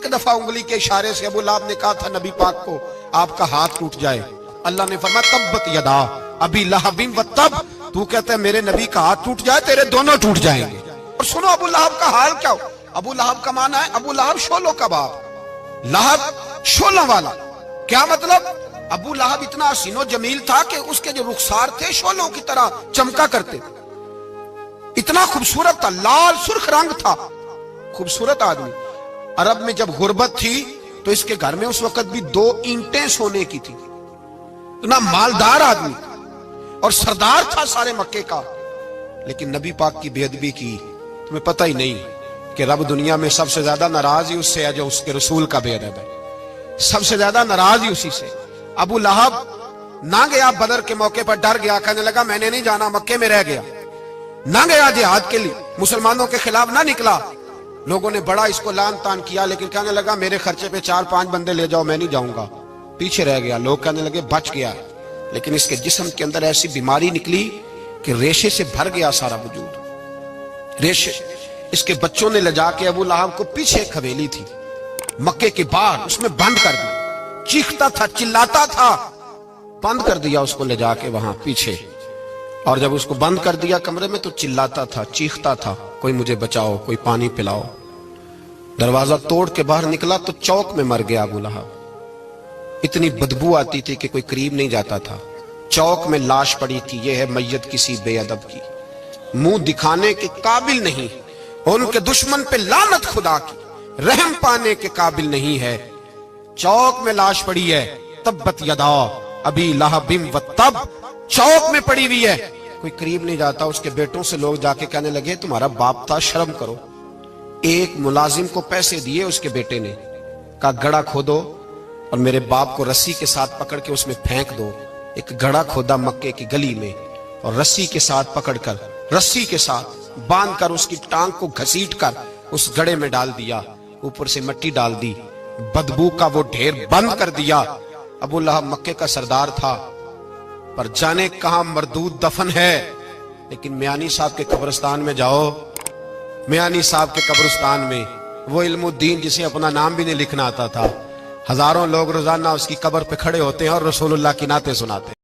एक दफा उंगली के इशारे से अबू लहब ने कहा था नबी पाक को आपका हाथ टूट जाए, अल्लाह ने फरमाया तब्बत यदा अबी लहबिन व तब, तू कहता है मेरे नबी का हाथ टूट जाए तेरे दोनों टूट जाएंगे। और सुनो अबू लहब का हाल क्या हो। अबू लहब का माना है अबू लहब शोलों का बाप, लहब शोलों वाला। क्या मतलब? अबू लहब इतना हसीनो जमील था कि उसके जो रुखसार थे शोलों की तरह चमका करते, इतना खूबसूरत था, लाल सुर्ख रंग था, खूबसूरत आदमी। अरब में जब गुर्बत थी तो इसके घर में उस वक्त भी 2 ईंटें सोने की थी। इतना मालदार आदमी और सरदार था सारे मक्के का, लेकिन नबी पाक की बेअदबी की। तुम्हें पता ही नहीं कि रब दुनिया में सबसे ज्यादा नाराज ही उससे है जो उसके रसूल का बेअदब है, सबसे ज्यादा नाराज ही उसी से। अबू लहब ना गया बदर के मौके पर, डर गया, कहने लगा मैंने नहीं जाना, मक्के में रह गया, ना गया जिहाद के लिए, मुसलमानों के खिलाफ ना निकला। लोगों ने बड़ा इसको लान तान किया, लेकिन कहने लगा मेरे खर्चे पे 4-5 बंदे ले जाओ, मैं नहीं जाऊंगा, पीछे रह गया। लोग कहने लगे बच गया, लेकिन इसके जिस्म के अंदर ऐसी बीमारी निकली कि रेशे से भर गया सारा वजूद, रेशे। इसके बच्चों ने ले जाके अबू लहब को पीछे एक हवेली थी मक्के के बाहर, उसमें बंद कर दिया। चीखता था, चिल्लाता था, बंद कर दिया उसको ले जाके वहां पीछे। और जब उसको बंद कर दिया कमरे में तो चिल्लाता था, चीखता था, कोई मुझे बचाओ, कोई पानी पिलाओ। दरवाजा तोड़ के बाहर निकला तो चौक में मर गया अबू लहब। इतनी बदबू आती थी कि कोई करीब नहीं जाता था। चौक में लाश पड़ी थी, यह है मैयत किसी बेअदब की, मुंह दिखाने के काबिल नहीं, उनके दुश्मन पे लानत खुदा की, रहम पाने के काबिल नहीं है। चौक में लाश पड़ी है, तब्बत यदा अबी लहबिन व तब, चौक में पड़ी हुई है, कोई करीब नहीं जाता। उसके बेटों से लोग जाके कहने लगे तुम्हारा बाप था, शर्म करो। एक मुलाजिम को पैसे दिए उसके बेटे ने, कहा गड़ा खोदो और मेरे बाप को रस्सी के साथ पकड़ के उसमें फेंक दो। एक गड़ा खोदा मक्के की गली में और रस्सी के साथ पकड़कर, रस्सी के साथ बांध कर उसकी टांग को घसीट कर उस गड़े में डाल दिया, ऊपर से मिट्टी डाल दी, बदबू का वो ढेर बंद कर दिया। अबू लहब मक्के का सरदार था, पर जाने कहां मरदूद दफन है। लेकिन मियानी साहब के कब्रिस्तान में जाओ, मियानी साहब के कब्रिस्तान में वो इल्मुद्दीन जिसे अपना नाम भी नहीं लिखना आता था, हजारों लोग रोजाना उसकी कब्र पे खड़े होते हैं और रसूलुल्लाह की नाते सुनाते हैं।